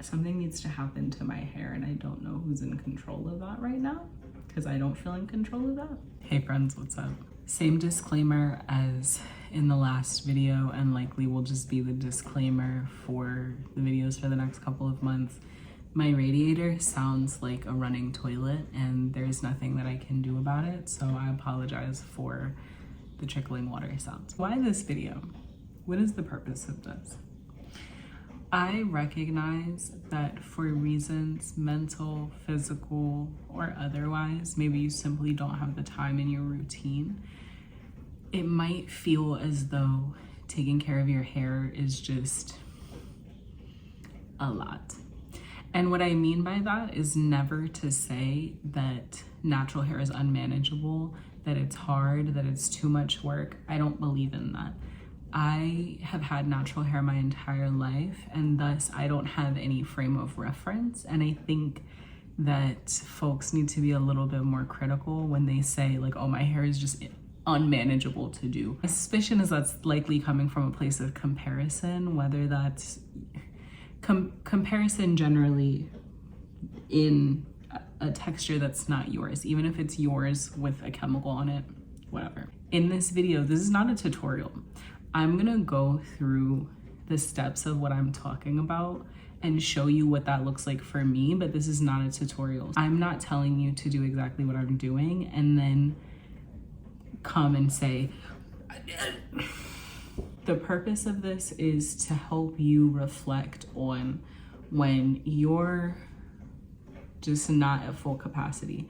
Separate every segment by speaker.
Speaker 1: something needs to happen to my hair, and I don't know who's in control of that right now because I don't feel in control of that. Hey friends, what's up? Same disclaimer as in the last video, and likely will just be the disclaimer for the videos for the next couple of months. My radiator sounds like a running toilet and there's nothing that I can do about it, so I apologize for the trickling water sounds. Why this video? What is the purpose of this? I recognize that for reasons, mental, physical, or otherwise, maybe you simply don't have the time in your routine. It might feel as though taking care of your hair is just a lot. And what I mean by that is never to say that natural hair is unmanageable, that it's hard, that it's too much work. I don't believe in that. I have had natural hair my entire life, and thus I don't have any frame of reference. And I think that folks need to be a little bit more critical when they say like, oh, my hair is just unmanageable to do. My suspicion is that's likely coming from a place of comparison, whether that's comparison generally in a texture that's not yours, even if it's yours with a chemical on it, whatever. In this video, this is not a tutorial. I'm gonna go through the steps of what I'm talking about and show you what that looks like for me, but this is not a tutorial. I'm not telling you to do exactly what I'm doing and then come and say, the purpose of this is to help you reflect on when you're just not at full capacity.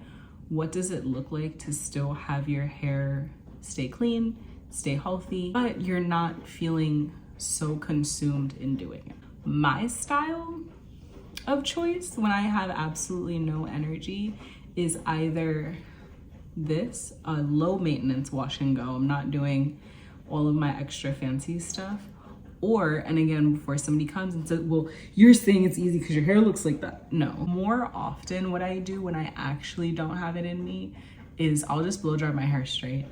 Speaker 1: What does it look like to still have your hair stay clean, stay healthy, but you're not feeling so consumed in doing it? My style of choice when I have absolutely no energy is either this, a low maintenance wash and go. I'm not doing all of my extra fancy stuff. Or, and again, before somebody comes and says, well, you're saying it's easy because your hair looks like that. No. More often what I do when I actually don't have it in me is I'll just blow dry my hair straight.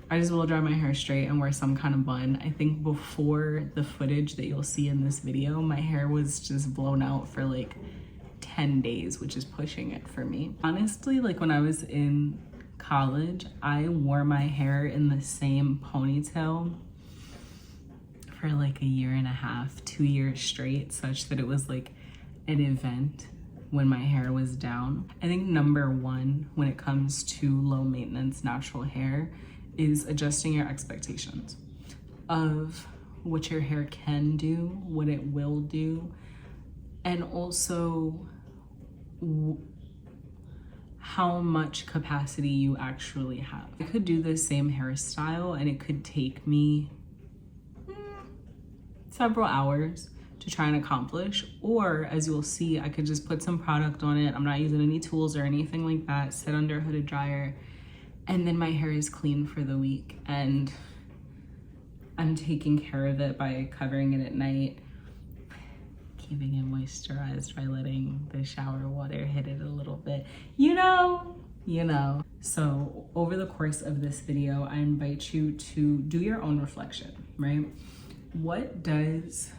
Speaker 1: I just blow dry my hair straight and wear some kind of bun. I think before the footage that you'll see in this video, my hair was just blown out for like 10 days, which is pushing it for me. Honestly, like when I was in college, I wore my hair in the same ponytail for like a year and a half, 2 years straight, such that it was like an event when my hair was down. I think number one when it comes to low maintenance natural hair is adjusting your expectations of what your hair can do, what it will do, and also how much capacity you actually have. I could do the same hairstyle and it could take me several hours to try and accomplish, or as you'll see, I could just put some product on it. I'm not using any tools or anything like that, sit under a hooded dryer, and then my hair is clean for the week and I'm taking care of it by covering it at night, keeping it moisturized by letting the shower water hit it a little bit, you know. So over the course of this video, I invite you to do your own reflection, right? What does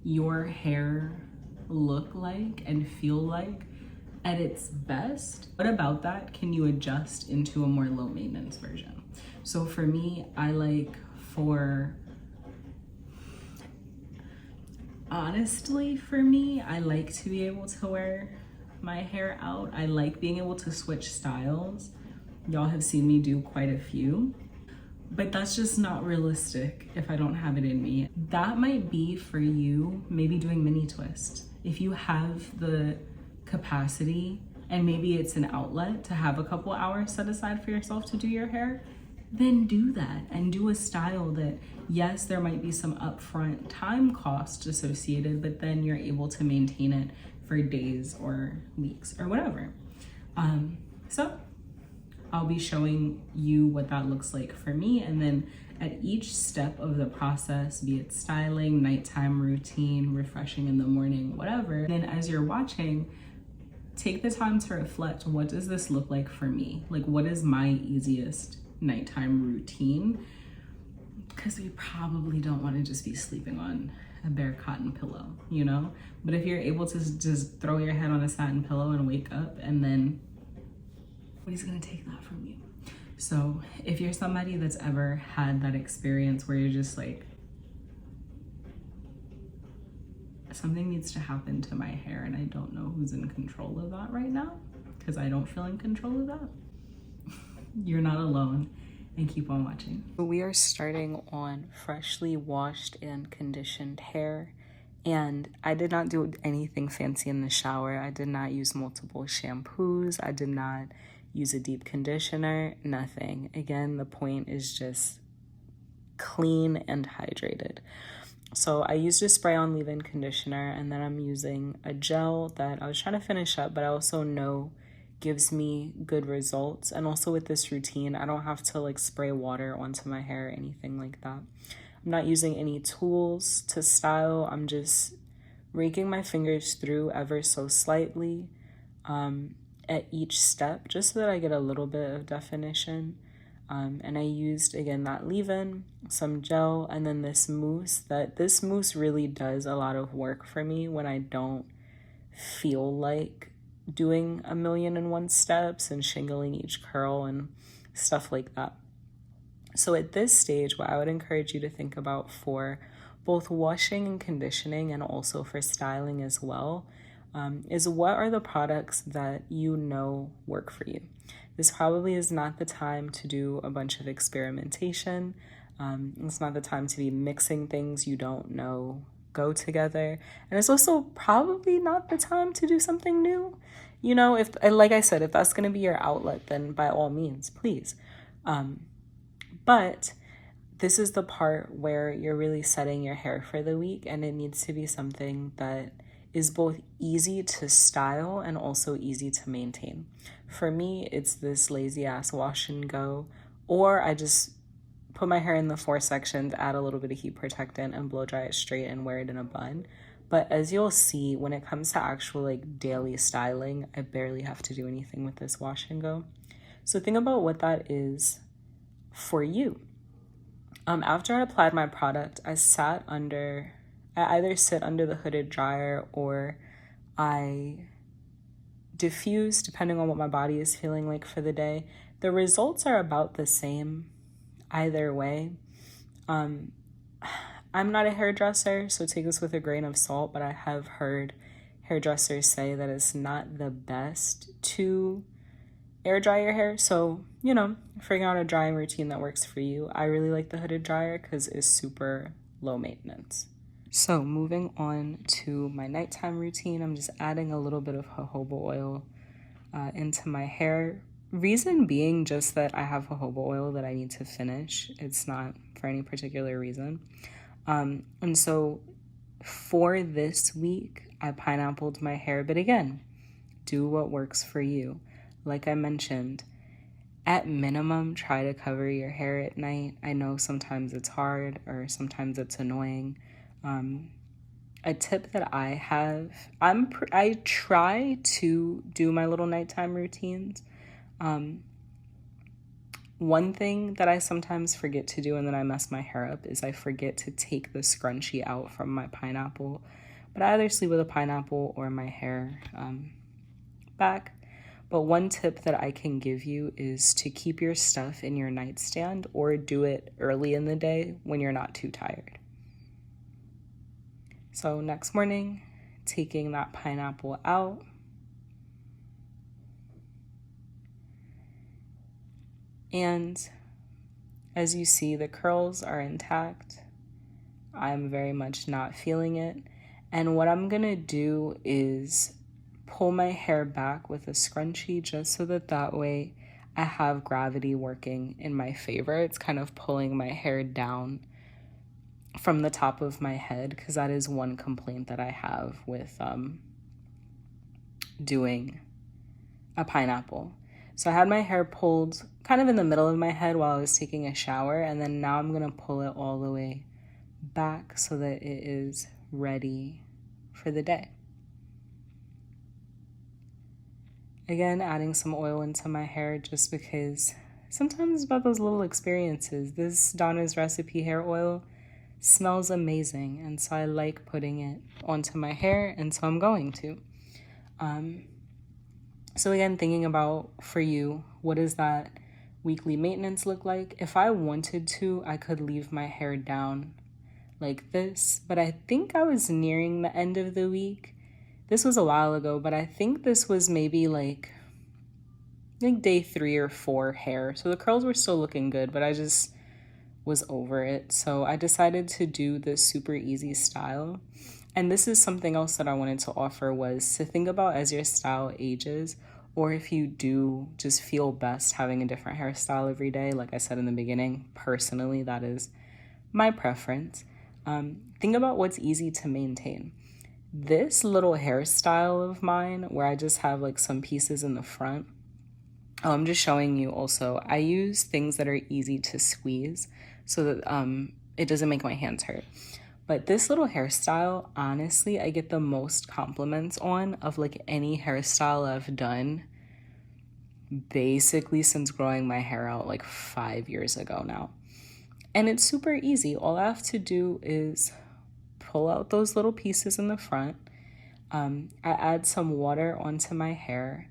Speaker 1: your hair look like and feel like at its best? What about that can you adjust into a more low maintenance version? So for me, honestly, for me, I like to be able to wear my hair out. I like being able to switch styles. Y'all have seen me do quite a few, but that's just not realistic if I don't have it in me. That might be for you, maybe doing mini twists. If you have the capacity and maybe it's an outlet to have a couple hours set aside for yourself to do your hair, then do that and do a style that, yes, there might be some upfront time cost associated, but then you're able to maintain it for days or weeks or whatever. So I'll be showing you what that looks like for me, and then at each step of the process, be it styling, nighttime routine, refreshing in the morning, whatever, and then as you're watching, take the time to reflect, what does this look like for me? Like, what is my easiest nighttime routine? because we probably don't want to just be sleeping on a bare cotton pillow, you know? But if you're able to just throw your head on a satin pillow and wake up, and then nobody's gonna take that from you. So if you're somebody that's ever had that experience where you're just like, something needs to happen to my hair and I don't know who's in control of that right now, because I don't feel in control of that, you're not alone, and keep on watching. We are starting on freshly washed and conditioned hair, and I did not do anything fancy in the shower. I did not use multiple shampoos. I did not use a deep conditioner, nothing. Again, the point is just clean and hydrated. So I used a spray-on leave-in conditioner, and then I'm using a gel that I was trying to finish up, but I also know gives me good results. And also with this routine, I don't have to like spray water onto my hair or anything like that. I'm not using any tools to style. I'm just raking my fingers through ever so slightly at each step, just so that I get a little bit of definition. And I used, again, that leave-in, some gel, and then this mousse. This mousse really does a lot of work for me when I don't feel like doing 1,000,001 steps and shingling each curl and stuff like that. So at this stage, what I would encourage you to think about for both washing and conditioning, and also for styling as well, is what are the products that you know work for you. This probably is not the time to do a bunch of experimentation. It's not the time to be mixing things you don't know go together. And it's also probably not the time to do something new. You know, if, like I said, if that's going to be your outlet, then by all means, please. But this is the part where you're really setting your hair for the week, and it needs to be something that is both easy to style and also easy to maintain. For me, it's this lazy ass wash and go, or I just put my hair in the 4 sections, add a little bit of heat protectant, and blow dry it straight and wear it in a bun. But as you'll see, when it comes to actual like daily styling, I barely have to do anything with this wash and go. So think about what that is for you. After I applied my product, I either sit under the hooded dryer or I diffuse, depending on what my body is feeling like for the day. The results are about the same either way. I'm not a hairdresser, so take this with a grain of salt, but I have heard hairdressers say that it's not the best to air dry your hair. So, you know, figuring out a drying routine that works for you. I really like the hooded dryer because it's super low maintenance. So moving on to my nighttime routine, I'm just adding a little bit of jojoba oil into my hair. Reason being just that I have jojoba oil that I need to finish. It's not for any particular reason. And so for this week, I pineappled my hair. But again, do what works for you. Like I mentioned, at minimum, try to cover your hair at night. I know sometimes it's hard or sometimes it's annoying. A tip that I have, I try to do my little nighttime routines. One thing that I sometimes forget to do and then I mess my hair up is I forget to take the scrunchie out from my pineapple. But I either sleep with a pineapple or my hair back. But one tip that I can give you is to keep your stuff in your nightstand or do it early in the day when you're not too tired. So next morning, taking that pineapple out. And as you see, the curls are intact. I'm very much not feeling it. And what I'm gonna do is pull my hair back with a scrunchie just so that way I have gravity working in my favor. It's kind of pulling my hair down from the top of my head, because that is one complaint that I have with doing a pineapple. So I had my hair pulled kind of in the middle of my head while I was taking a shower, and then now I'm gonna pull it all the way back so that it is ready for the day. Again, adding some oil into my hair just because
Speaker 2: sometimes it's about those little experiences. This Donna's Recipe hair oil smells amazing, and so I like putting it onto my hair, and so I'm going to. So again, thinking about for you, what does that weekly maintenance look like? If I wanted to, I could leave my hair down like this, but I think I was nearing the end of the week. This was a while ago, but I think this was maybe like day 3 or 4 hair. So the curls were still looking good, but I just was over it. So I decided to do this super easy style. And this is something else that I wanted to offer, was to think about as your style ages, or if you do just feel best having a different hairstyle every day. Like I said in the beginning, personally, that is my preference. Think about what's easy to maintain. This little hairstyle of mine, where I just have like some pieces in the front, I'm just showing you also, I use things that are easy to squeeze so that it doesn't make my hands hurt. But this little hairstyle, honestly, I get the most compliments on of like any hairstyle I've done basically since growing my hair out like 5 years ago now. And it's super easy. All I have to do is pull out those little pieces in the front. I add some water onto my hair,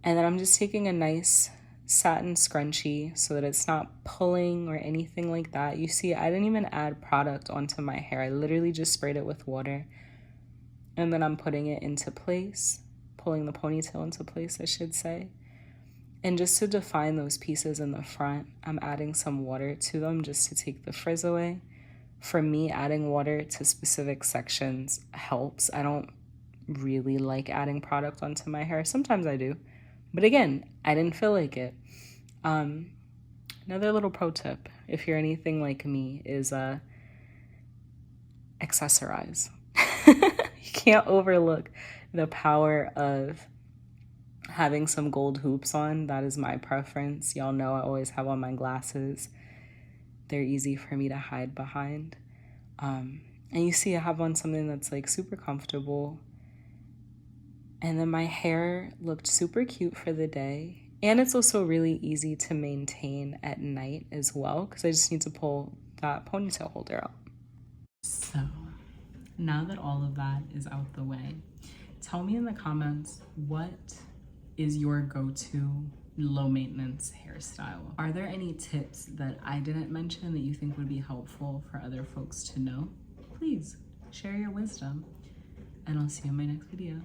Speaker 2: and then I'm just taking a nice satin scrunchie so that it's not pulling or anything like that. You see, I didn't even add product onto my hair. I literally just sprayed it with water. And then I'm putting it into place, pulling the ponytail into place, I should say. And just to define those pieces in the front, I'm adding some water to them just to take the frizz away. For me, adding water to specific sections helps. I don't really like adding product onto my hair. Sometimes I do. But again, I didn't feel like it. Another little pro tip, if you're anything like me, is accessorize. You can't overlook the power of having some gold hoops on. That is my preference. Y'all know I always have on my glasses. They're easy for me to hide behind. And you see I have on something that's like super comfortable. And then my hair looked super cute for the day. And it's also really easy to maintain at night as well, because I just need to pull that ponytail holder out.
Speaker 1: So now that all of that is out the way, tell me in the comments, what is your go-to low maintenance hairstyle? Are there any tips that I didn't mention that you think would be helpful for other folks to know? Please share your wisdom, and I'll see you in my next video.